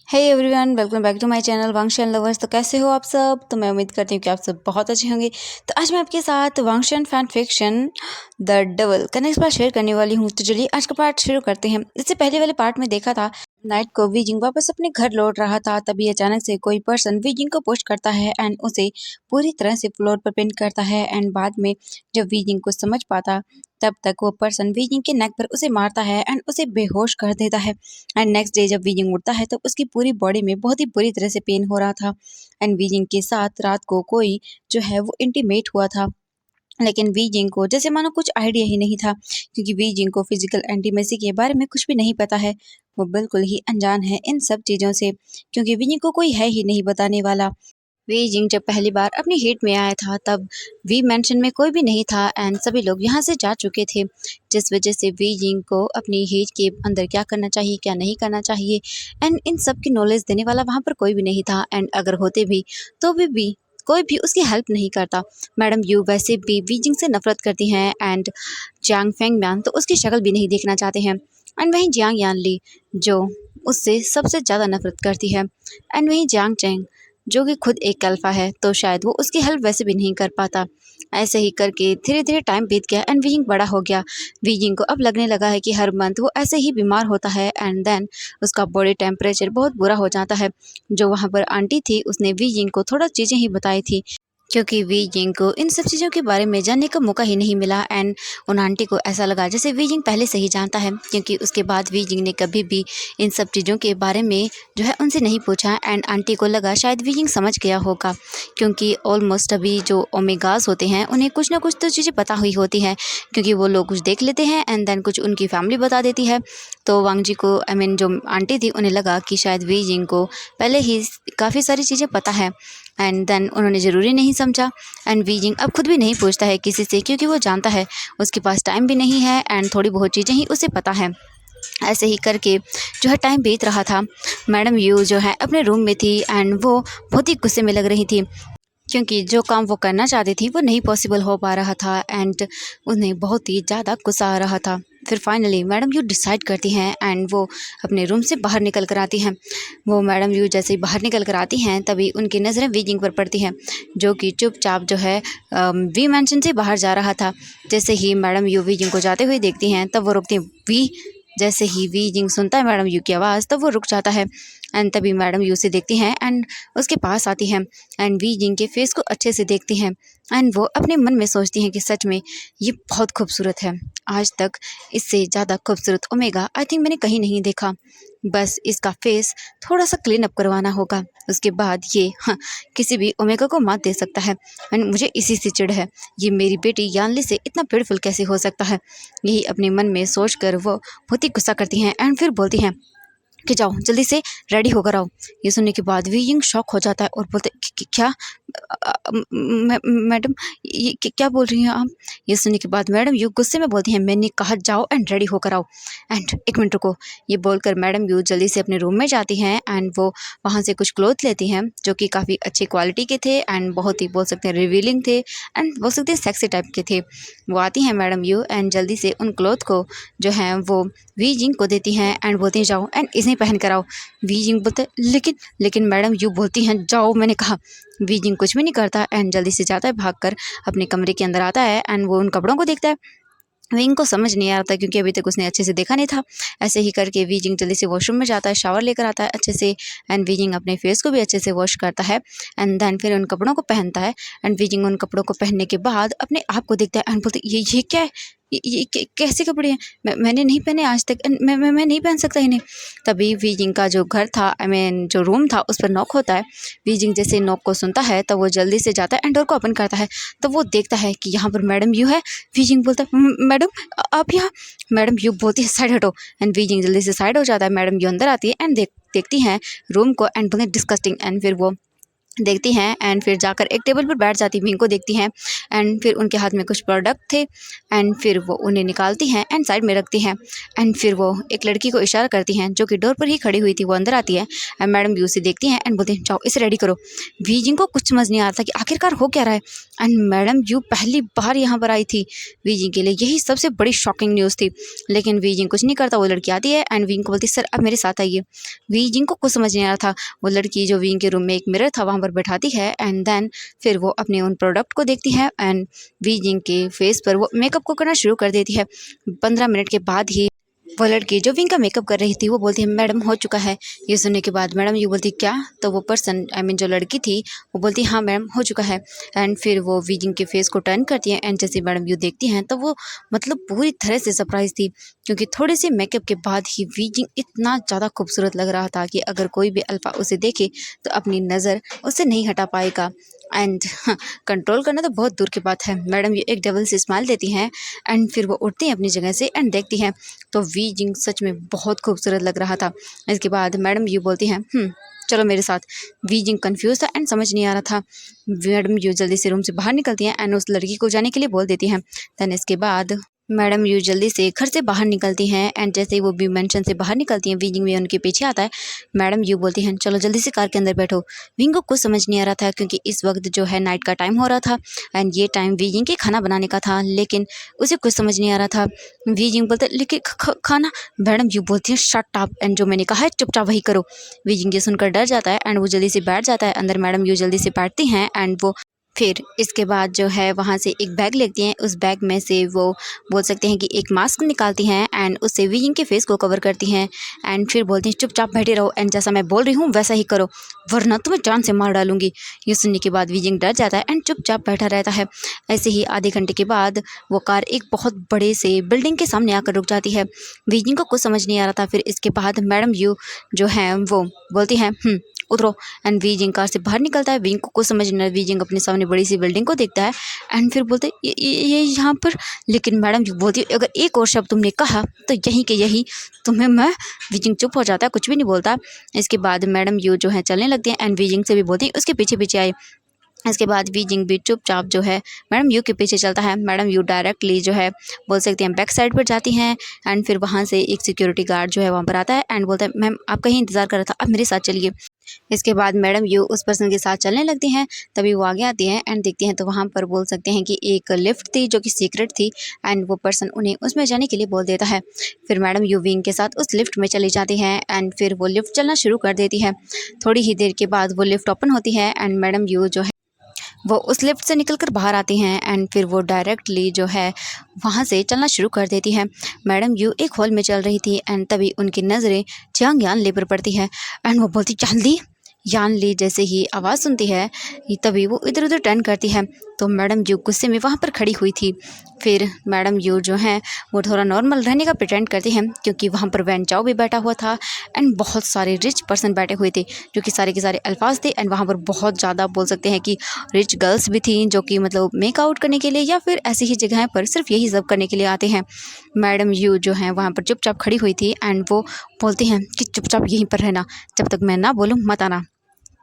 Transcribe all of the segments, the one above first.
Hey everyone, welcome back to my channel वांगशन lovers. तो कैसे हो आप सब? तो मैं उम्मीद करती हूँ कि आप सब बहुत अच्छे होंगे। तो आज मैं आपके साथ वांगशन फैन फिक्शन द डबल का नेक्स्ट पार्ट शेयर करने वाली हूँ। तो चलिए आज का पार्ट शुरू करते हैं। इससे पहले वाले पार्ट में देखा था नाइट को वीजिंग वापस अपने घर लौट रहा था, तभी अचानक से कोई पर्सन वीजिंग को पुश करता है एंड उसे पूरी तरह से फ्लोर पर पिन करता है। एंड बाद में जब वीजिंग को समझ पाता तब तक वो पर्सन वीजिंग के नेक पर उसे मारता है एंड उसे बेहोश कर देता है। एंड नेक्स्ट डे जब वीजिंग उठता है तो उसकी पूरी बॉडी में बहुत ही बुरी तरह से पेन हो रहा था। एंड वीजिंग के साथ रात को कोई जो है वो इंटीमेट हुआ था, लेकिन वीजिंग को जैसे मानो कुछ आइडिया ही नहीं था, क्योंकि वीजिंग को फिजिकल इंटीमेसी के बारे में कुछ भी नहीं पता है। वो बिल्कुल ही अनजान है इन सब चीज़ों से, क्योंकि वीजिंग को कोई है ही नहीं बताने वाला। वीजिंग जब पहली बार अपनी हीट में आया था तब वी मेंशन में कोई भी नहीं था एंड सभी लोग यहाँ से जा चुके थे, जिस वजह से वीजिंग को अपनी हीट के अंदर क्या करना चाहिए क्या नहीं करना चाहिए एंड इन सब की नॉलेज देने वाला वहाँ पर कोई भी नहीं था। एंड अगर होते भी तो भी कोई भी उसकी हेल्प नहीं करता। मैडम यू वैसे भी वीजिंग से नफरत करती हैं एंड जियांग फेंग म्यान तो उसकी शक्ल भी नहीं देखना चाहते हैं। एंड वहीं जियांग यान ली जो उससे सबसे ज़्यादा नफरत करती है। एंड वहीं जियांग चेंग जो कि खुद एक अल्फा है, तो शायद वो उसकी हेल्प वैसे भी नहीं कर पाता। ऐसे ही करके धीरे धीरे टाइम बीत गया एंड वीजिंग बड़ा हो गया। वीजिंग को अब लगने लगा है कि हर मंथ वो ऐसे ही बीमार होता है एंड देन उसका बॉडी टेम्परेचर बहुत बुरा हो जाता है। जो वहाँ पर आंटी थी उसने वीजिंग को थोड़ा चीज़ें ही बताई थी, क्योंकि वीजिंग को इन सब चीज़ों के बारे में जानने का मौका ही नहीं मिला। एंड उन आंटी को ऐसा लगा जैसे वीजिंग पहले से ही जानता है, क्योंकि उसके बाद वीजिंग ने कभी भी इन सब चीज़ों के बारे में जो है उनसे नहीं पूछा। एंड आंटी को लगा शायद वीजिंग समझ गया होगा, क्योंकि ऑलमोस्ट अभी जो ओमेगास होते हैं उन्हें कुछ ना कुछ तो चीज़ें पता हुई होती हैं, क्योंकि वो लोग कुछ देख लेते हैं एंड देन कुछ उनकी फैमिली बता देती है। तो वांगजी को जो आंटी थी उन्हें लगा कि शायद वीजिंग को पहले ही काफ़ी सारी चीज़ें पता है एंड देन उन्होंने ज़रूरी नहीं समझा। एंड वीजिंग अब खुद भी नहीं पूछता है किसी से, क्योंकि वो जानता है उसके पास टाइम भी नहीं है एंड थोड़ी बहुत चीज़ें ही उसे पता है। ऐसे ही करके जो है टाइम बीत रहा था। मैडम यू जो है अपने रूम में थी एंड वो बहुत ही गुस्से में लग रही थी, क्योंकि जो काम वो करना चाहती थी वो नहीं पॉसिबल हो पा रहा था एंड उन्हें बहुत ही ज़्यादा गुस्सा आ रहा था। फिर फाइनली मैडम यू डिसाइड करती हैं एंड वो अपने रूम से बाहर निकल कर आती हैं। वो मैडम यू जैसे ही बाहर निकल कर आती हैं तभी उनकी नज़रें वीजिंग पर पड़ती हैं, जो कि चुपचाप जो है वी मैंशन से बाहर जा रहा था। जैसे ही मैडम यू वीजिंग को जाते हुए देखती हैं तब वो रुकती हैं। वी जैसे ही वीजिंग सुनता है मैडम यू की आवाज़ तब वो रुक जाता है एंड तभी मैडम यू से देखती हैं एंड उसके पास आती हैं एंड वीजिंग के फेस को अच्छे से देखती हैं एंड वो अपने मन में सोचती हैं कि सच में ये बहुत खूबसूरत है। आज तक इससे ज़्यादा खूबसूरत ओमेगा आई थिंक मैंने कहीं नहीं देखा। बस इसका फेस थोड़ा सा क्लीन अप करवाना होगा, उसके बाद ये किसी भी ओमेगा को मात दे सकता है। एंड मुझे इसी से चिढ़ है, ये मेरी बेटी यानली से इतना ब्यूटीफुल कैसे हो सकता है। यही अपने मन में सोच कर वो बहुत ही गुस्सा करती हैं एंड फिर बोलती हैं कि जाओ जल्दी से रेडी होकर आओ। ये सुनने के बाद वीइंग शॉक हो जाता है और बोलते क्या मैडम ये क्या बोल रही हैं आप? ये सुनने के बाद मैडम यू गुस्से में बोलती हैं मैंने कहा जाओ एंड रेडी होकर आओ। एंड एक मिनट रुको, ये बोलकर मैडम यू जल्दी से अपने रूम में जाती हैं एंड वो वहाँ से कुछ क्लोथ लेती हैं जो कि काफ़ी अच्छी क्वालिटी के थे एंड बहुत ही बोल सकते हैं रिवीलिंग थे एंड बोल सकते हैं सेक्सी टाइप के थे। वो आती हैं मैडम यू एंड जल्दी से उन क्लोथ को जो है वो वीजिंग को देती हैं एंड बोलती हैं जाओ एंड इसे पहन कर आओ। वीजिंग बोलते लेकिन मैडम यू बोलती हैं जाओ मैंने कहा। वीजिंग कुछ भी नहीं करता एंड जल्दी से जाता है भागकर अपने कमरे के अंदर आता है एंड वो उन कपड़ों को देखता है। विंग को समझ नहीं आता क्योंकि अभी तक उसने अच्छे से देखा नहीं था। ऐसे ही करके वीजिंग जल्दी से वॉशरूम में जाता है, शावर लेकर आता है अच्छे से एंड वीजिंग अपने फेस को भी अच्छे से वॉश करता है एंड देन फिर उन कपड़ों को पहनता है। एंड वीजिंग उन कपड़ों को पहनने के बाद अपने आप को देखता है एंड बोलते ये क्या है, ये कैसे कपड़े हैं, मैंने नहीं पहने आज तक, मैं नहीं पहन सकता इन्हें। तभी वीजिंग का जो घर था जो रूम था उस पर नॉक होता है। वीजिंग जैसे नॉक को सुनता है तो वो जल्दी से जाता है एंड डोर को ओपन करता है। तो वो देखता है कि यहाँ पर मैडम यू है। वीजिंग बोलता है मैडम आप यहाँ। मैडम यू बोलती है साइड हटो एंड वीजिंग जल्दी से साइड हो जाता है। मैडम यू अंदर आती है एंड देखती हैं रूम को एंड बोलते डिस्कस्टिंग एंड फिर वो देखती हैं एंड फिर जाकर एक टेबल पर बैठ जाती विंग को देखती हैं एंड फिर उनके हाथ में कुछ प्रोडक्ट थे एंड फिर वो उन्हें निकालती हैं एंड साइड में रखती हैं एंड फिर वो एक लड़की को इशारा करती हैं जो कि डोर पर ही खड़ी हुई थी। वो अंदर आती है एंड मैडम यू से देखती हैं एंड बोलती हैं जाओ इसे रेडी करो। वी जिंग को कुछ समझ नहीं आता कि आखिरकार हो क्या रहा है एंड मैडम यू पहली बार यहाँ पर आई थी। वी जिंग के लिए यही सबसे बड़ी शॉकिंग न्यूज़ थी, लेकिन वी जिंग कुछ नहीं करता। वो लड़की आती है एंड विंग को बोलती है सर अब मेरे साथ आइए। वी जिंग को कुछ समझ नहीं आ रहा था। वो लड़की जो विंग के रूम में एक मिरर था वहाँ पर बैठाती है एंड देन फिर वो अपने उन प्रोडक्ट को देखती है एंड वी जिंग के फेस पर वो मेकअप को करना शुरू कर देती है। 15 मिनट के बाद ही वो लड़की जो विंग का मेकअप कर रही थी वो बोलती है मैडम हो चुका है। ये सुनने के बाद मैडम यू बोलती क्या? तो वो पर्सन जो लड़की थी वो बोलती हाँ मैडम हो चुका है एंड फिर वो वी जिंग के फेस को टर्न करती है एंड जैसे मैडम यू देखती हैं तो वो मतलब पूरी तरह से सरप्राइज थी, क्योंकि थोड़े से मेकअप के बाद ही वी जिंग इतना ज़्यादा खूबसूरत लग रहा था कि अगर कोई भी अल्फा उसे देखे तो अपनी नज़र उससे नहीं हटा पाएगा एंड कंट्रोल करना तो बहुत दूर की बात है। मैडम ये एक डबल से स्माइल देती हैं एंड फिर वो उठती हैं अपनी जगह से एंड देखती हैं तो वी जिंग सच में बहुत खूबसूरत लग रहा था। इसके बाद मैडम यू बोलती हैं चलो मेरे साथ। वी जिंग कन्फ्यूज़ था एंड समझ नहीं आ रहा था। मैडम यू जल्दी से रूम से बाहर निकलती हैं एंड उस लड़की को जाने के लिए बोल देती हैं। देन इसके बाद मैडम यू जल्दी से घर से बाहर निकलती हैं एंड जैसे ही वो भी मेंशन से बाहर निकलती हैं वी जिंग भी उनके पीछे आता है। मैडम यू बोलती हैं चलो जल्दी से कार के अंदर बैठो। विंग को कुछ समझ नहीं आ रहा था क्योंकि इस वक्त जो है नाइट का टाइम हो रहा था एंड ये टाइम वी जिंग के खाना बनाने का था, लेकिन उसे कुछ समझ नहीं आ रहा था। वी जिंग बोलते लेकिन खाना। मैडम यू बोलती हैं शट अप एंड जो मैंने कहा है चुपचाप वही करो। वी जिंग ये सुनकर डर जाता है एंड वो जल्दी से बैठ जाता है अंदर। मैडम यू जल्दी से बैठती हैं एंड वो फिर इसके बाद जो है वहाँ से एक बैग लेती हैं। उस बैग में से वो बोल सकते हैं कि एक मास्क निकालती हैं एंड उससे वी जिंग के फेस को कवर करती हैं एंड फिर बोलती हैं चुपचाप बैठे रहो एंड जैसा मैं बोल रही हूँ वैसा ही करो वरना तुम्हें जान से मार डालूंगी। ये सुनने के बाद वी जिंग डर जाता है एंड चुपचाप बैठा रहता है। ऐसे ही आधे घंटे के बाद वो कार एक बहुत बड़े से बिल्डिंग के सामने आकर रुक जाती है। वी जिंग को कुछ समझ नहीं आ रहा था। फिर इसके बाद मैडम यू जो है वो बोलती हैं उतरो एंड वी जिंग कार से बाहर निकलता है। विंग को कुछ समझ नहीं। वी जिंग अपने सामने बड़ी सी बिल्डिंग को देखता है एंड फिर बोलते ये यहाँ पर। लेकिन मैडम जो बोलती है अगर एक और शब्द तुमने कहा तो यहीं के यही तुम्हें मैं। वी जिंग चुप हो जाता है, कुछ भी नहीं बोलता। इसके बाद मैडम यू जो है चलने लगती हैं एंड वी जिंग से भी बोलती है उसके पीछे पीछे आए। इसके बाद वी जिंग भी चुपचाप जो है मैडम यू के पीछे चलता है। मैडम यू डायरेक्टली जो है बोल सकते हैं बैक साइड पर जाती हैं एंड फिर वहाँ से एक सिक्योरिटी गार्ड जो है वहाँ पर आता है एंड बोलता है मैम आपका ही इंतज़ार कर रहा था, अब मेरे साथ चलिए। इसके बाद मैडम यू उस पर्सन के साथ चलने लगती हैं। तभी वो आगे आती हैं एंड देखती हैं तो वहाँ पर बोल सकते हैं कि एक लिफ्ट थी जो कि सीक्रेट थी एंड वो पर्सन उन्हें उसमें जाने के लिए बोल देता है। फिर मैडम यू विंग के साथ उस लिफ्ट में चली जाती हैं एंड फिर वो लिफ्ट चलना शुरू कर देती है। थोड़ी ही देर के बाद वो लिफ्ट ओपन होती है एंड मैडम यू जो है वो उस लिफ्ट से निकलकर बाहर आती हैं एंड फिर वो डायरेक्टली जो है वहाँ से चलना शुरू कर देती है। मैडम यू एक हॉल में चल रही थी एंड तभी उनकी नज़रें चांग यान ले पर पड़ती है एंड वो बोलती यान ली। यान ली जैसे ही आवाज़ सुनती है तभी वो इधर उधर टर्न करती है तो मैडम यू गुस्से में वहाँ पर खड़ी हुई थी। फिर मैडम यू जो है वो थोड़ा नॉर्मल रहने का प्रिटेंड करती हैं क्योंकि वहाँ पर वैन चाओ भी बैठा हुआ था एंड बहुत सारे रिच पर्सन बैठे हुए थे जो कि सारे के सारे अल्फाज थे एंड वहाँ पर बहुत ज़्यादा बोल सकते हैं कि रिच गर्ल्स भी थी जो कि मतलब मेक आउट करने के लिए या फिर ऐसी ही जगह पर सिर्फ यही सब करने के लिए आते हैं। मैडम यू जो है वहाँ पर चुपचाप खड़ी हुई थी एंड वो बोलती हैं कि चुपचाप यहीं पर रहना, जब तक मैं ना बोलूँ मत आना।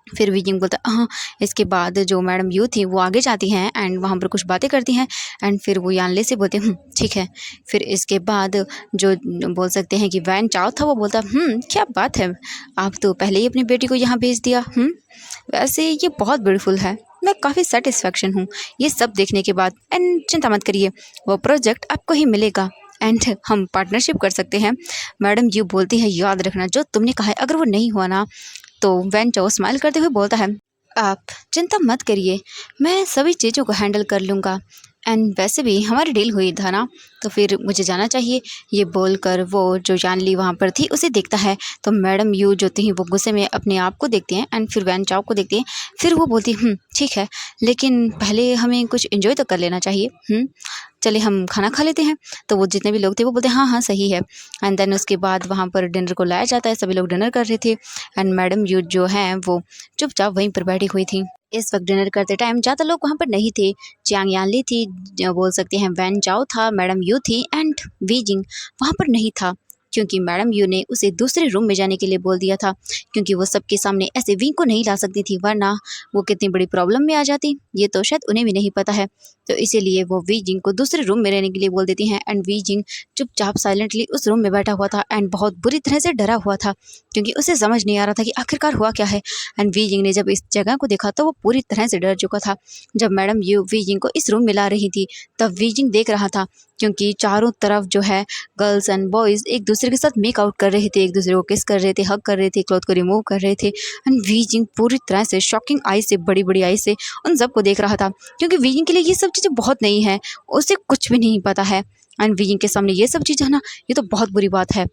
फिर वी जिंग बोलता हाँ। इसके बाद जो मैडम यू थी वो आगे जाती हैं एंड वहाँ पर कुछ बातें करती हैं एंड फिर वो यानले से बोलते ठीक है। फिर इसके बाद जो बोल सकते हैं कि वैन चाओ था वो बोलता क्या बात है, आप तो पहले ही अपनी बेटी को यहाँ भेज दिया। वैसे ये बहुत ब्यूटीफुल है, मैं काफ़ी सेटिस्फेक्शन हूँ ये सब देखने के बाद एंड चिंता मत करिए वो प्रोजेक्ट आपको ही मिलेगा एंड हम पार्टनरशिप कर सकते हैं। मैडम यू बोलती है याद रखना जो तुमने कहा है अगर वो नहीं हुआ ना। तो वैन चाओ स्माइल करते हुए बोलता है आप चिंता मत करिए, मैं सभी चीज़ों को हैंडल कर लूँगा एंड वैसे भी हमारी डील हुई था ना, तो फिर मुझे जाना चाहिए। ये बोलकर वो जो यानली वहाँ पर थी उसे देखता है तो मैडम यू जो थी वो गुस्से में अपने आप को देखती हैं एंड फिर वैन चाओ को देखती हैं। फिर वो बोलती ठीक है लेकिन पहले हमें कुछ एंजॉय तो कर लेना चाहिए। चले हम खाना खा लेते हैं। तो वो जितने भी लोग थे वो बोलते हाँ हाँ सही है एंड देन उसके बाद वहाँ पर डिनर को लाया जाता है। सभी लोग डिनर कर रहे थे एंड मैडम यू जो हैं वो चुपचाप वहीं पर बैठी हुई थी। इस वक्त डिनर करते टाइम ज़्यादा लोग वहाँ पर नहीं थे। चियांग यानली थी, जो बोल सकते हैं वैन चाओ था, मैडम यू थी एंड वी जिंग वहाँ पर नहीं था क्योंकि मैडम यू ने उसे दूसरे रूम में जाने के लिए बोल दिया था, क्योंकि वो सबके सामने ऐसे विंग को नहीं ला सकती थी, वरना वो कितनी बड़ी प्रॉब्लम में आ जाती ये तो शायद उन्हें भी नहीं पता है। तो इसीलिए वो वी जिंग को दूसरे रूम में रहने के लिए बोल देती हैं एंड वी जिंग चुपचाप साइलेंटली उस रूम में बैठा हुआ था एंड बहुत बुरी तरह से डरा हुआ था, क्योंकि उसे समझ नहीं आ रहा था कि आखिरकार हुआ क्या है। एंड वी जिंग ने जब इस जगह को देखा तो वो पूरी तरह से डर चुका था। जब मैडम यू वी जिंग को इस रूम में ला रही थी तब वी जिंग देख रहा था, क्योंकि चारों तरफ जो है गर्ल्स एंड बॉयज़ एक दूसरे के साथ मेक आउट कर रहे थे, एक दूसरे को किस कर रहे थे, हग कर रहे थे, क्लॉथ को रिमूव कर रहे थे। एंड वी जिंग पूरी तरह से शॉकिंग आई से, बड़ी बड़ी आई से उन सबको देख रहा था, क्योंकि वी जिंग के लिए ये सब चीज़ें बहुत नई है, उसे कुछ भी नहीं पता है। एंड वी जिंग के सामने ये सब चीज़ है ना, ये तो बहुत बुरी बात है।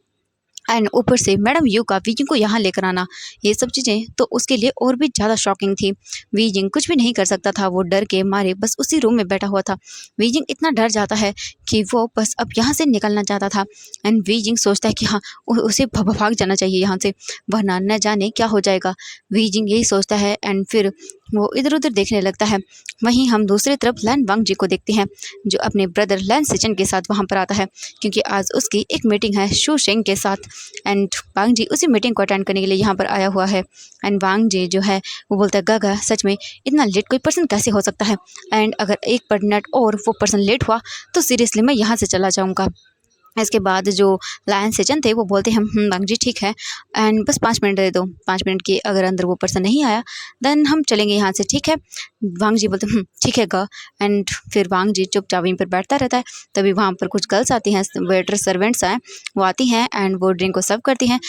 एंड ऊपर से मैडम यू का वीजिंग को यहाँ लेकर आना, ये सब चीज़ें तो उसके लिए और भी ज़्यादा शॉकिंग थी। वीजिंग कुछ भी नहीं कर सकता था, वो डर के मारे बस उसी रूम में बैठा हुआ था। वीजिंग इतना डर जाता है कि वो बस अब यहाँ से निकलना चाहता था। एंड वीजिंग सोचता है कि हाँ उसे भाग जाना चाहिए यहाँ से, वरना न जाने क्या हो जाएगा। वीजिंग यही सोचता है एंड फिर वो इधर उधर देखने लगता है। वहीं हम दूसरी तरफ लैन वांग जी को देखते हैं, जो अपने ब्रदर लैन सिचन के साथ वहाँ पर आता है, क्योंकि आज उसकी एक मीटिंग है शू शेंग के साथ। एंड वांग जी उसी मीटिंग को अटेंड करने के लिए यहाँ पर आया हुआ है। एंड वांग जी जो है वो बोलता है गागा सच में इतना लेट कोई पर्सन कैसे हो सकता है, एंड अगर 1 मिनट और वो पर्सन लेट हुआ तो सीरियसली मैं यहाँ से चला जाऊँगा। इसके बाद जो लायन सेचन थे वो बोलते हैं वांग जी ठीक है, एंड बस 5 मिनट दे दो, 5 मिनट के अगर अंदर वो पर्सन नहीं आया देन हम चलेंगे यहाँ से, ठीक है। वांग जी बोलते ठीक है गा। एंड फिर वांग जी चुपचाप वहीं पर बैठता रहता है। तभी वहाँ पर कुछ गर्ल्स आती हैं, वेटर सर्वेंट्स आए, वो आती हैं एंड वो ड्रिंक को सर्व करती हैं।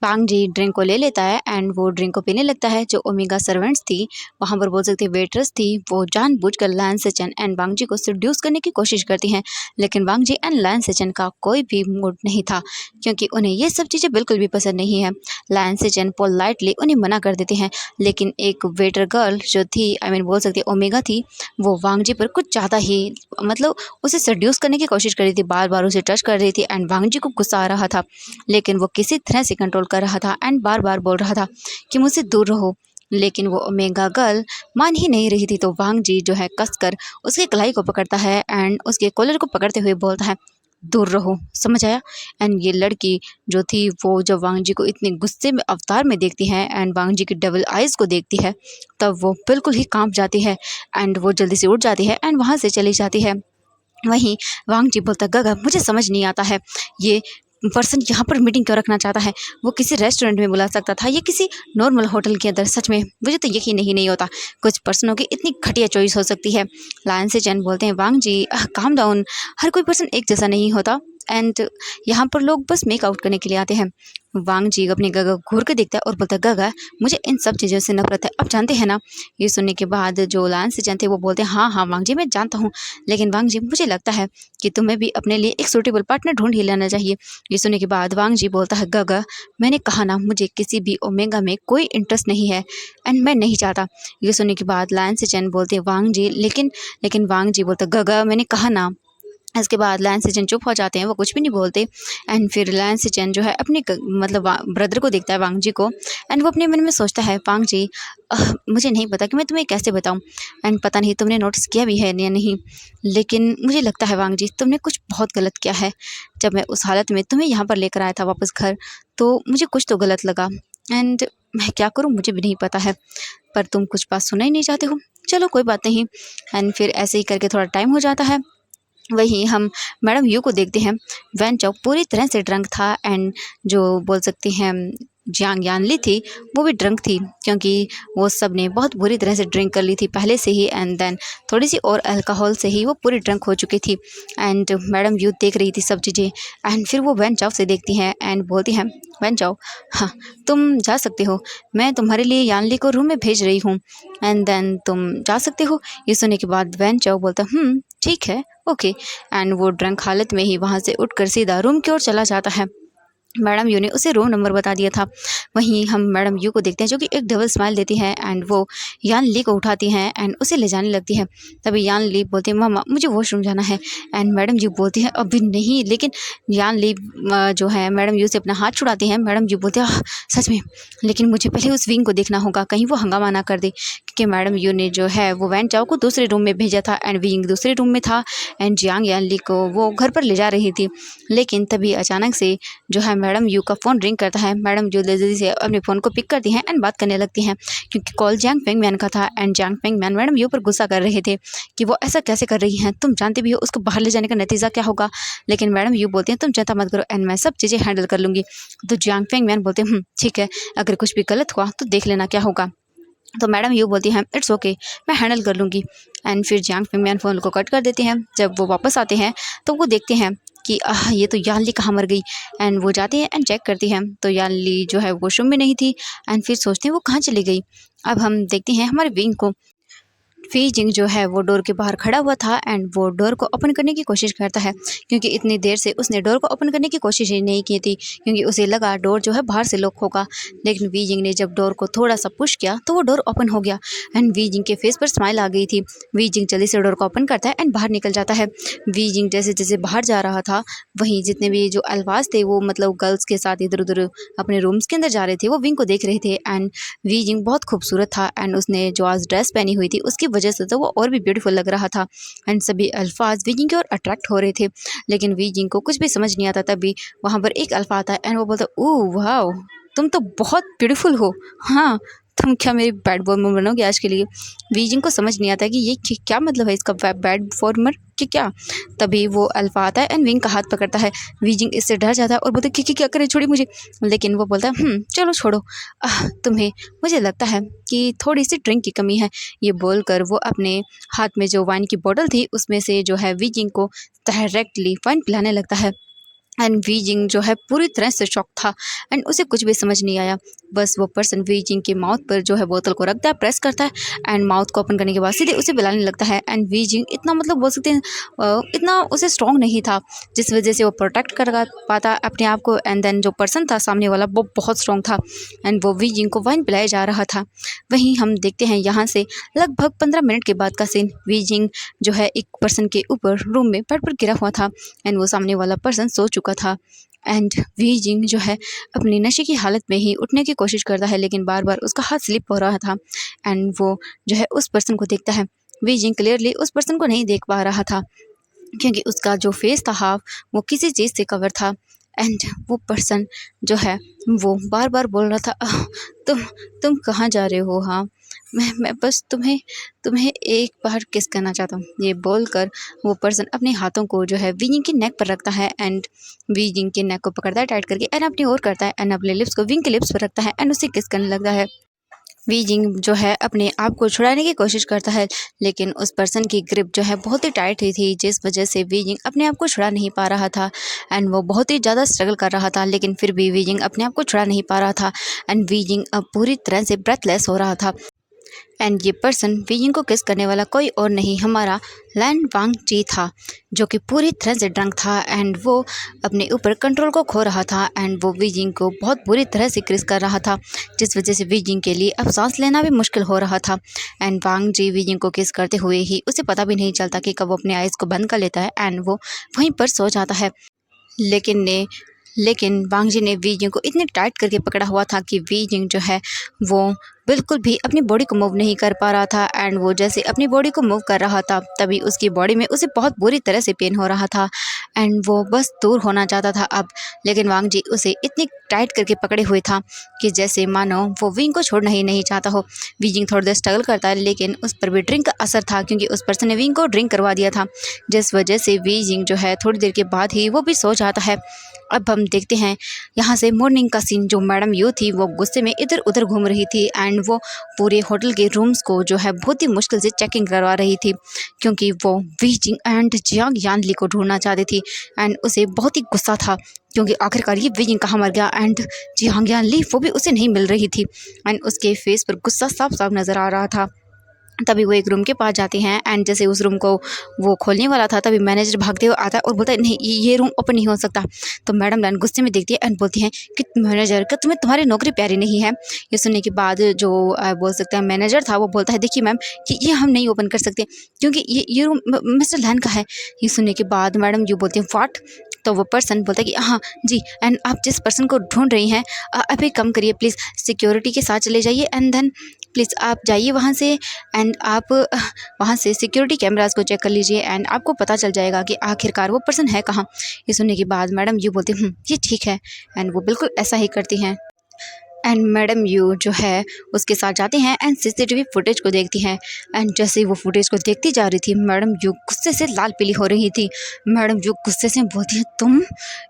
वांग जी ड्रिंक को ले लेता है एंड वो ड्रिंक को पीने लगता है। जो ओमेगा सर्वेंट्स थी वहाँ पर बोल सकते वेटर्स थी, वो जानबूझकर लैन सेचन एंड वांग जी को सेड्यूस करने की कोशिश करती हैं, लेकिन वांग जी एंड लैन सेचन का कोई भी मूड नहीं था, क्योंकि उन्हें ये सब चीज़ें बिल्कुल भी पसंद नहीं है। लैन सेचन पोलाइटली उन्हें मना कर देते हैं, लेकिन एक वेटर गर्ल जो थी बोल सकते ओमेगा थी, वो वांग जी पर कुछ ज़्यादा ही मतलब उसे सेड्यूस करने की कोशिश कर रही थी, बार बार उसे टच कर रही थी एंड वांग जी को गुस्सा आ रहा था, लेकिन वो किसी तरह से कंट्रोल कर रहा था एंड बार बार बोल रहा था कि मुझसे दूर रहो, लेकिन वो ओमेगा गर्ल मान ही नहीं रही थी। तो वांग जी जो है कसकर उसके कलाई को पकड़ता है एंड उसके कॉलर को पकड़ते हुए बोलता है दूर रहो, समझ आया। एंड ये लड़की जो थी वो जब वांग जी को इतने गुस्से में अवतार में देखती है एंड वांग जी की डबल आइज़ को देखती है, तब वो बिल्कुल ही कांप जाती है एंड वो जल्दी से उठ जाती है एंड वहाँ से चली जाती है। वहीं वांग जी बोलता गगा मुझे समझ नहीं आता है, ये पर्सन यहाँ पर मीटिंग क्यों रखना चाहता है, वो किसी रेस्टोरेंट में बुला सकता था, ये किसी नॉर्मल होटल के अंदर, सच में मुझे तो यकीन नहीं होता कुछ पर्सनों की इतनी घटिया चॉइस हो सकती है। लायन से चैन बोलते हैं वांग जी काम डाउन, हर कोई पर्सन एक जैसा नहीं होता एंड यहाँ पर लोग बस मेक आउट करने के लिए आते हैं। वांग जी अपने गगा घूर के देखता है और बोलता है गगा मुझे इन सब चीज़ों से नफरत है, अब जानते हैं ना। ये सुनने के बाद जो लायन से जानते हैं वो बोलते हैं हाँ हाँ वांग जी मैं जानता हूँ, लेकिन वांग जी मुझे लगता है कि तुम्हें भी अपने लिए एक सूटेबल पार्टनर ढूंढ ही लेना चाहिए। ये सुनने के बाद वांग जी बोलता है गगा मैंने कहा ना मुझे किसी भी ओमेगा में कोई इंटरेस्ट नहीं है एंड मैं नहीं चाहता। ये सुनने के बाद लायन से चैन बोलते हैं वांग जी लेकिन वांग जी बोलता गगा मैंने कहा ना। इसके बाद लैन सिचन चुप हो जाते हैं, वो कुछ भी नहीं बोलते एंड फिर लैन सिचन जो है अपने मतलब ब्रदर को देखता है वांग जी को एंड वो अपने मन में सोचता है वांग जी मुझे नहीं पता कि मैं तुम्हें कैसे बताऊं एंड पता नहीं तुमने नोटिस किया भी है या नहीं, लेकिन मुझे लगता है वांग जी तुमने कुछ बहुत गलत किया है। जब मैं उस हालत में तुम्हें यहाँ पर लेकर आया था वापस घर तो मुझे कुछ तो गलत लगा एंड मैं क्या करूँ मुझे भी नहीं पता है, पर तुम कुछ बात सुनना ही नहीं चाहते हो, चलो कोई बात नहीं। एंड फिर ऐसे ही करके थोड़ा टाइम हो जाता है। वहीं हम मैडम यू को देखते हैं। वैन चौक पूरी तरह से ड्रंक था एंड जो बोल सकते हैं जियांग यानली थी वो भी ड्रंक थी, क्योंकि वो सब ने बहुत बुरी तरह से ड्रिंक कर ली थी पहले से ही एंड देन थोड़ी सी और अल्कोहल से ही वो पूरी ड्रंक हो चुकी थी। एंड मैडम यू देख रही थी सब चीज़ें एंड फिर वो वैन चाओ से देखती हैं एंड बोलती हैं वैन चाओ हाँ तुम जा सकते हो, मैं तुम्हारे लिए यानली को रूम में भेज रही हूँ एंड देन तुम जा सकते हो। ये सुनने के बाद वैन चाओ बोलता ठीक है ओके एंड वो ड्रंक हालत में ही वहाँ से उठकर सीधा रूम की ओर चला जाता है। मैडम यू ने उसे रूम नंबर बता दिया था। वहीं हम मैडम यू को देखते हैं जो कि एक डबल स्माइल देती है एंड वो यान ली को उठाती हैं एंड उसे ले जाने लगती है। तभी यान ली बोलती है मामा मुझे वॉशरूम जाना है एंड मैडम यू बोलती है अभी नहीं, लेकिन यान ली जो है मैडम यू से अपना हाथ छुड़ाती हैं। मैडम यू बोलते हैं सच में, लेकिन मुझे पहले उस विंग को देखना होगा, कहीं वो हंगामा ना कर दे, क्योंकि मैडम यू ने जो है वो वैन चाओ को दूसरे रूम में भेजा था एंड विंग दूसरे रूम में था एंड जियांग यान ली को वो घर पर ले जा रही थी। लेकिन तभी अचानक से जो है मैडम यू का फ़ोन रिंग करता है। मैडम यू जल्दी से अपने फ़ोन को पिक करती हैं एंड बात करने लगती हैं, क्योंकि कॉल जियांग फेंग मैन का था and Jiang Feng man madam you पर गुस्सा कर रहे थे कि वो ऐसा कैसे कर रही हैं, तुम जानते भी हो उसको बाहर ले जाने का नतीजा क्या होगा। लेकिन मैडम यू बोलती हैं तुम चिंता मत करो एंड मैं सब चीज़ें हैंडल कर लूँगी। तो जियांग फेंग मैन बोलते हैं ठीक है, अगर कुछ भी गलत हुआ तो देख लेना क्या होगा। तो मैडम यू बोलती हैं इट्स ओके, मैं हैंडल कर लूँगी। एंड फिर जियांग फेंग मैन फ़ोन को कट कर देते हैं। जब वो वापस आते हैं तो वो देखते हैं कि ये तो यान ली कहाँ मर गई एंड वो जाती है एंड चेक करती हैं तो यान ली जो है वॉशरूम में नहीं थी एंड फिर सोचते हैं वो कहाँ चली गई। अब हम देखते हैं हमारे विंग को। फी जिंग जो है वो डोर के बाहर खड़ा हुआ था एंड वो डोर को ओपन करने की कोशिश करता है, क्योंकि इतनी देर से उसने डोर को ओपन करने की कोशिश ही नहीं की थी, क्योंकि उसे लगा डोर जो है बाहर से लॉक होगा। लेकिन वी जिंग ने जब डोर को थोड़ा सा पुश किया तो वो डोर ओपन हो गया एंड वी जिंग के फेस पर स्माइल आ गई थी। वी जिंग जल्दी से डोर को ओपन करता है एंड बाहर निकल जाता है। वी जिंग जैसे जैसे बाहर जा रहा था वहीं जितने भी जो अल्फाज थे वो मतलब गर्ल्स के साथ इधर उधर अपने रूम्स के अंदर जा रहे थे, वो विंग को देख रहे थे एंड वी जिंग बहुत खूबसूरत था एंड उसने जो आज ड्रेस पहनी हुई थी उसकी वजह से तो वो और भी ब्यूटीफुल लग रहा था एंड सभी अल्फाज वी जिंग की ओर अट्रैक्ट हो रहे थे। लेकिन वी जिंग को कुछ भी समझ नहीं आता। तभी वहाँ पर एक अल्फा आता है एंड वो बोलता है ओह वाओ, तुम तो बहुत ब्यूटीफुल हो, हाँ तुम क्या मेरी बैड बॉय बनोगे आज के लिए। वी जिंग को समझ नहीं आता कि ये क्या मतलब है इसका बैड फॉर्मर कि क्या। तभी वो अल्फा आता है एंड विंग का हाथ पकड़ता है। वी जिंग इससे डर जाता है और बोलता है कि क्या करे, छोड़ी मुझे। लेकिन वो बोलता है चलो छोड़ो, तुम्हें मुझे लगता है कि थोड़ी सी ड्रिंक की कमी है। ये बोलकर वो अपने हाथ में जो वाइन की बोतल थी उसमें से जो है वी जिंग को डायरेक्टली वाइन पिलाने लगता है एंड वी जिंग जो है पूरी तरह से शॉक था एंड उसे कुछ भी समझ नहीं आया। बस वो पर्सन वी जिंग के माउथ पर जो है बोतल को रखता है, प्रेस करता है एंड माउथ को ओपन करने के बाद सीधे उसे पिलाने लगता है एंड वी जिंग इतना मतलब बोल सकते हैं इतना उसे स्ट्रॉन्ग नहीं था, जिस वजह से वो प्रोटेक्ट कर पाता अपने आप को। एंड देन जो पर्सन था सामने वाला वो बहुत स्ट्रॉन्ग था एंड वो वी जिंग को वाइन पिलाया जा रहा था। वहीं हम देखते हैं यहाँ से लगभग 15 मिनट के बाद का सीन। वी जिंग जो है एक पर्सन के ऊपर रूम में बेड पर गिरा हुआ था एंड वो सामने वाला पर्सन सो चुका था एंड वी जिंग जो है अपनी नशे की हालत में ही उठने की कोशिश करता है, लेकिन बार बार उसका हाथ स्लिप हो रहा था एंड वो जो है उस पर्सन को देखता है। वी जिंग क्लियरली उस पर्सन को नहीं देख पा रहा था, क्योंकि उसका जो फेस था हाफ वो किसी चीज़ से कवर था एंड वो पर्सन जो है वो बार बार बोल रहा था तुम कहाँ जा रहे हो, हाँ मैं बस तुम्हें तुम्हें एक बार किस करना चाहता हूँ। ये बोलकर वो पर्सन अपने हाथों को जो है विंग की नेक पर रखता है एंड विंग के नेक को पकड़ता है टाइट करके एंड अपनी ओर करता है एंड अपने लिप्स को विंग के लिप्स पर रखता है एंड उसे किस करने लगता है। वी जिंग जो है अपने आप को छुड़ाने की कोशिश करता है, लेकिन उस पर्सन की ग्रिप जो है बहुत ही टाइट हुई थी, जिस वजह से वी जिंग अपने आप को छुड़ा नहीं पा रहा था एंड वो बहुत ही ज़्यादा स्ट्रगल कर रहा था। लेकिन फिर भी वी जिंग अपने आप को छुड़ा नहीं पा रहा था एंड वी जिंग अब पूरी तरह से ब्रेथलेस हो रहा था एंड ये पर्सन वी जिंग को किस करने वाला कोई और नहीं हमारा लैन वांग जी था, जो कि पूरी तरह से ड्रंक था एंड वो अपने ऊपर कंट्रोल को खो रहा था एंड वो वी जिंग को बहुत बुरी तरह से किस कर रहा था, जिस वजह से वी जिंग के लिए अब सांस लेना भी मुश्किल हो रहा था एंड वांग जी वी जिंग को किस करते हुए ही उसे पता भी नहीं चलता कि कब वो अपने आइज़ को बंद कर लेता है एंड वो वहीं पर सो जाता है। लेकिन वांग जी ने वी जिंग को इतनी टाइट करके पकड़ा हुआ था कि वी जिंग जो है वो बिल्कुल भी अपनी बॉडी को मूव नहीं कर पा रहा था एंड वो जैसे अपनी बॉडी को मूव कर रहा था तभी उसकी बॉडी में उसे बहुत बुरी तरह से पेन हो रहा था एंड वो बस दूर होना चाहता था अब। लेकिन वांग जी उसे इतनी टाइट करके पकड़े हुए था कि जैसे मानो वो विंग को छोड़ना ही नहीं चाहता हो। वी जिंग थोड़ी देर स्ट्रगल करता है, लेकिन उस पर भी ड्रिंक का असर था, क्योंकि उस पर्सन ने विंग को ड्रिंक करवा दिया था, जिस वजह से वी जिंग जो है थोड़ी देर के बाद ही वो भी सो जाता है। अब हम देखते हैं यहाँ से मॉर्निंग का सीन। जो मैडम यू थी वो गुस्से में इधर उधर घूम रही थी एंड वो पूरे होटल के रूम्स को जो है बहुत ही मुश्किल से चेकिंग करवा रही थी, क्योंकि वो वी जिंग एंड जियांग यान ली को ढूंढना चाहती थी एंड उसे बहुत ही गुस्सा था, क्योंकि आखिरकार ये वी जिंग कहाँ मर गया एंड जियांग यान ली वो भी उसे नहीं मिल रही थी एंड उसके फेस पर गुस्सा साफ साफ नज़र आ रहा था। तभी वो एक रूम के पास जाती हैं एंड जैसे उस रूम को वो खोलने वाला था तभी मैनेजर भागते हुए आता है और बोलता है नहीं ये रूम ओपन नहीं हो सकता। तो मैडम लाइन गुस्से में देखती है एंड बोलती हैं कि मैनेजर क्या तुम्हें तुम्हारी नौकरी प्यारी नहीं है। ये सुनने के बाद जो बोल सकते हैं मैनेजर था वो बोलता है देखिए मैम कि ये हम नहीं ओपन कर सकते क्योंकि ये रूम मिस्टर लैन का है। ये सुनने के बाद मैडम यू बोलती हैं व्हाट। तो वो पर्सन बोलता है कि हाँ जी एंड आप जिस पर्सन को ढूंढ रही हैं अभी कम करिए प्लीज़, सिक्योरिटी के साथ चले जाइए एंड देन प्लीज़ आप जाइए वहाँ से एंड आप वहाँ से सिक्योरिटी कैमरास को चेक कर लीजिए एंड आपको पता चल जाएगा कि आखिरकार वो पर्सन है कहाँ। ये सुनने के बाद मैडम यू बोलती ये ठीक है एंड वो बिल्कुल ऐसा ही करती हैं एंड मैडम यू जो है उसके साथ जाते हैं एंड सीसीटीवी फुटेज को देखती हैं एंड जैसे ही वो फुटेज को देखती जा रही थी मैडम यू गुस्से से लाल पीली हो रही थी। मैडम यू गुस्से से बोलती है तुम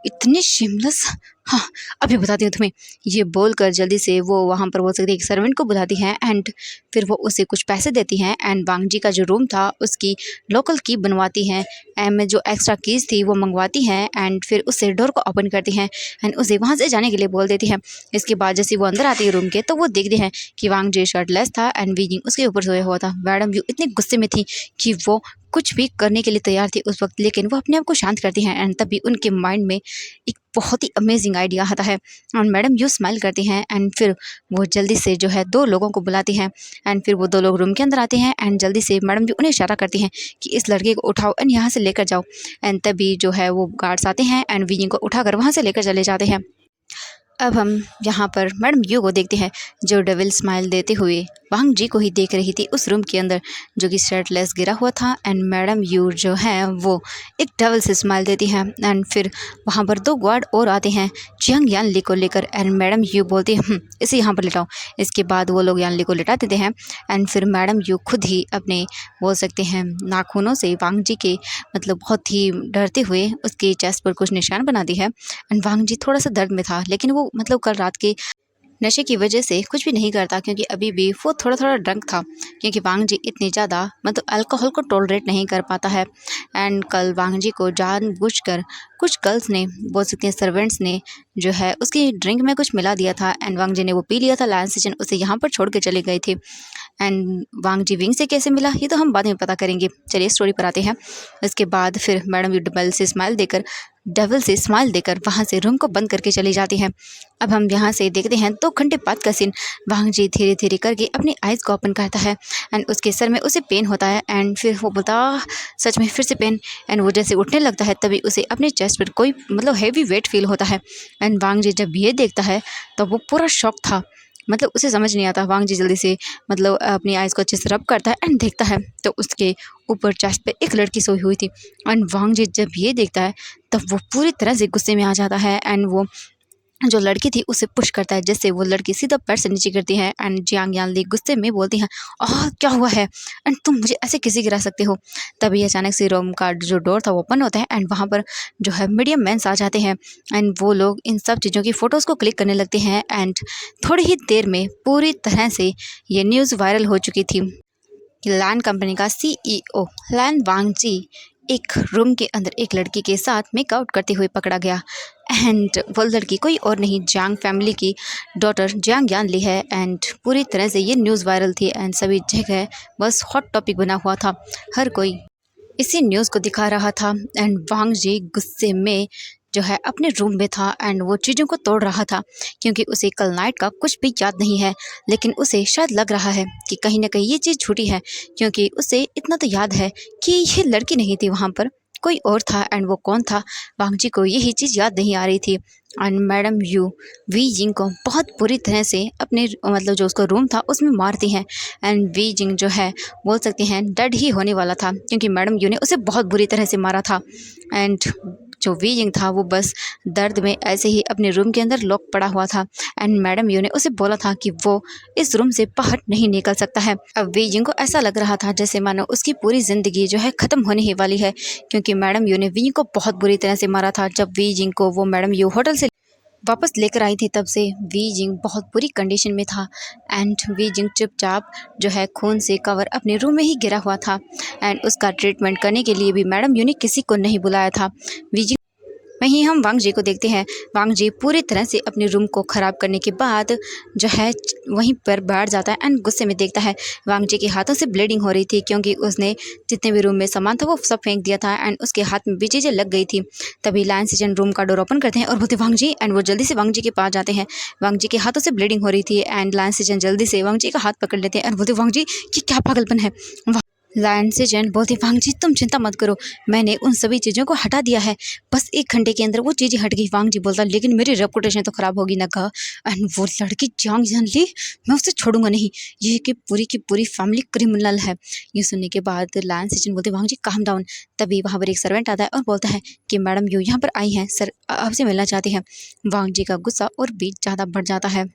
इतनी शेमलेस, हाँ अभी बताती हूँ तुम्हें। ये बोलकर जल्दी से वो वहाँ पर बोल सकती है एक सर्वेंट को बुलाती हैं एंड फिर वो उसे कुछ पैसे देती हैं एंड वांग जी का जो रूम था उसकी लोकल की बनवाती हैं एंड जो एक्स्ट्रा कीज़ थी वो मंगवाती हैं एंड फिर उससे डोर को ओपन करती हैं एंड उसे वहाँ से जाने के लिए बोल देती हैं। इसके बाद जैसे वो अंदर आती है रूम के तो वो देखते हैं कि वांग जी शर्टलेस था एंड वीजिंग उसके ऊपर सोया हुआ था। मैडम यू इतने गुस्से में थी कि वो कुछ भी करने के लिए तैयार थी उस वक्त, लेकिन वो अपने आप को शांत करती हैं एंड तभी उनके माइंड में एक बहुत ही अमेजिंग आइडिया आता है और मैडम यू स्माइल करती हैं एंड फिर वो जल्दी से जो है 2 लोगों को बुलाती हैं एंड फिर वो 2 लोग रूम के अंदर आते हैं एंड जल्दी से मैडम यू उन्हें इशारा करती हैं कि इस लड़के को उठाओ एंड यहाँ से लेकर जाओ एंड तभी जो है वो गार्ड्स आते हैं एंड विजिंग को उठाकर वहाँ से लेकर चले जाते हैं। अब हम यहाँ पर मैडम यू को देखते हैं जो डेविल स्माइल देते हुए वांग जी को ही देख रही थी उस रूम के अंदर जो कि शर्टलेस गिरा हुआ था एंड मैडम यू जो है वो एक डेविल से स्माइल देती हैं एंड फिर वहाँ पर 2 गार्ड और आते हैं जियांग यान ली को लेकर एंड मैडम यू बोलती है इसे यहाँ पर लिटाओ। इसके बाद वो लोग यान ली को लिटा देते हैं एंड फिर मैडम यू खुद ही अपने बोल सकते हैं नाखूनों से वांग जी के मतलब बहुत ही डरते हुए उसके चेस्ट पर कुछ निशान बनाती है एंड वांग जी थोड़ा सा दर्द में था लेकिन वो मतलब कल रात के नशे की वजह से कुछ भी नहीं करता क्योंकि अभी भी वो थोड़ा थोड़ा ड्रंक था क्योंकि वांग जी इतनी ज़्यादा मतलब अल्कोहल को टॉलरेट नहीं कर पाता है एंड कल वांग जी को जानबूझकर कुछ गर्ल्स ने बोल सकते हैं सर्वेंट्स ने जो है उसकी ड्रिंक में कुछ मिला दिया था एंड वांग जी ने वो पी लिया था। लायन सिचन उसे यहाँ पर छोड़ के चले गए थे एंड वांग जी विंग से कैसे मिला ये तो हम बाद में पता करेंगे। चलिए स्टोरी पर आते हैं। इसके बाद फिर मैडम यू डेविल से स्माइल देकर वहाँ से रूम को बंद करके चली जाती हैं। अब हम यहाँ से देखते हैं 2 घंटे बाद का सीन। वांग जी धीरे धीरे करके अपनी आइज़ को ओपन करता है एंड उसके सर में उसे पेन होता है एंड फिर वो बोलता सच में फिर से पेन एंड वो जैसे उठने लगता है तभी उसे अपने चेस्ट पर कोई मतलब हैवी वेट फील होता है एंड वांग जी जब ये देखता है तो वो पूरा शॉक था, मतलब उसे समझ नहीं आता। वांग जी जल्दी से मतलब अपनी आइज़ को अच्छे से रब करता है एंड देखता है तो उसके ऊपर चेस्ट पे एक लड़की सोई हुई थी एंड वांग जी जब ये देखता है तब वो पूरी तरह से गुस्से में आ जाता है एंड वो जो लड़की थी उसे पुश करता है जिससे वो लड़की सीधा पैर से नीचे गिरती है एंड जियांग यानली गुस्से में बोलती हैं क्या हुआ है एंड तुम मुझे ऐसे किसी गिरा सकते हो। तभी अचानक से रूम का जो डोर था वो ओपन होता है एंड वहाँ पर जो है मीडियम मैंस आ जाते हैं एंड वो लोग इन सब चीज़ों की फ़ोटोज़ को क्लिक करने लगते हैं एंड थोड़ी ही देर में पूरी तरह से ये न्यूज़ वायरल हो चुकी थी कि लैन कंपनी का CEO लैन वांग जी एक रूम के अंदर एक लड़की के साथ मेकआउट करते हुए पकड़ा गया एंड वो लड़की कोई और नहीं जियांग फैमिली की डॉटर जियांग यानली है एंड पूरी तरह से ये न्यूज़ वायरल थी एंड सभी जगह बस हॉट टॉपिक बना हुआ था। हर कोई इसी न्यूज़ को दिखा रहा था एंड वांग जी गुस्से में जो है अपने रूम में था एंड वो चीज़ों को तोड़ रहा था क्योंकि उसे कल नाइट का कुछ भी याद नहीं है लेकिन उसे शायद लग रहा है कि कहीं ना कहीं ये चीज़ झूठी है क्योंकि उसे इतना तो याद है कि ये लड़की नहीं थी, वहाँ पर कोई और था एंड वो कौन था वांग जी को यही चीज़ याद नहीं आ रही थी एंड मैडम यू वी जिंग को बहुत बुरी तरह से अपने मतलब जो उसका रूम था उसमें मारती हैं एंड वी जिंग जो है बोल सकते हैं डेड ही होने वाला था क्योंकि मैडम यू ने उसे बहुत बुरी तरह से मारा था एंड जो वी जिंग था वो बस दर्द में ऐसे ही अपने रूम के अंदर लॉक पड़ा हुआ था एंड मैडम यू ने उसे बोला था कि वो इस रूम से बाहर नहीं निकल सकता है। अब वी जिंग को ऐसा लग रहा था जैसे मानो उसकी पूरी ज़िंदगी जो है ख़त्म होने ही वाली है क्योंकि मैडम यू ने वी जिंग को बहुत बुरी तरह से मारा था। जब वी जिंग को वो मैडम यू होटल से वापस लेकर आई थी तब से वी जिंग बहुत बुरी कंडीशन में था एंड वी जिंग चुपचाप जो है खून से कवर अपने रूम में ही गिरा हुआ था एंड उसका ट्रीटमेंट करने के लिए भी मैडम यू ने किसी को नहीं बुलाया था। वी जिंग वहीं हम वांग जी को देखते हैं। वांग जी पूरी तरह से अपने रूम को ख़राब करने के बाद जो है वहीं पर बैठ जाता है एंड गुस्से में देखता है। वांग जी के हाथों से ब्लीडिंग हो रही थी क्योंकि उसने जितने भी रूम में सामान था वो सब फेंक दिया था एंड उसके हाथ में भी चीज़ें लग गई थी। तभी लायन सीजन रूम का डोर ओपन करते हैं और बोलते वांग जी, एंड वो जल्दी से वांग जी के पास जाते हैं। वांग जी के हाथों से ब्लीडिंग हो रही थी एंड लायन सीजन जल्दी से वांग जी का हाथ पकड़ लेते हैं और बोलते वांग जी, ये क्या पागलपन है। लायन से जैन बोलती वांग जी, तुम चिंता मत करो, मैंने उन सभी चीज़ों को हटा दिया है, बस 1 घंटे के अंदर वो चीज़ें हट गई। वांग जी बोलता लेकिन मेरी रेपुटेशन तो खराब होगी ना। कहा एंड वो लड़की जान जान ली, मैं उसे छोड़ूंगा नहीं, ये की पूरी फैमिली क्रिमिनल है। ये सुनने के बाद लायन सेजन बोलते वांग जी काम डाउन। तभी वहाँ पर एक सर्वेंट आता है और बोलता है कि मैडम यू यहाँ पर आई हैं सर, आपसे मिलना चाहते हैं। वांग जी का गुस्सा और भी ज़्यादा बढ़ जाता है।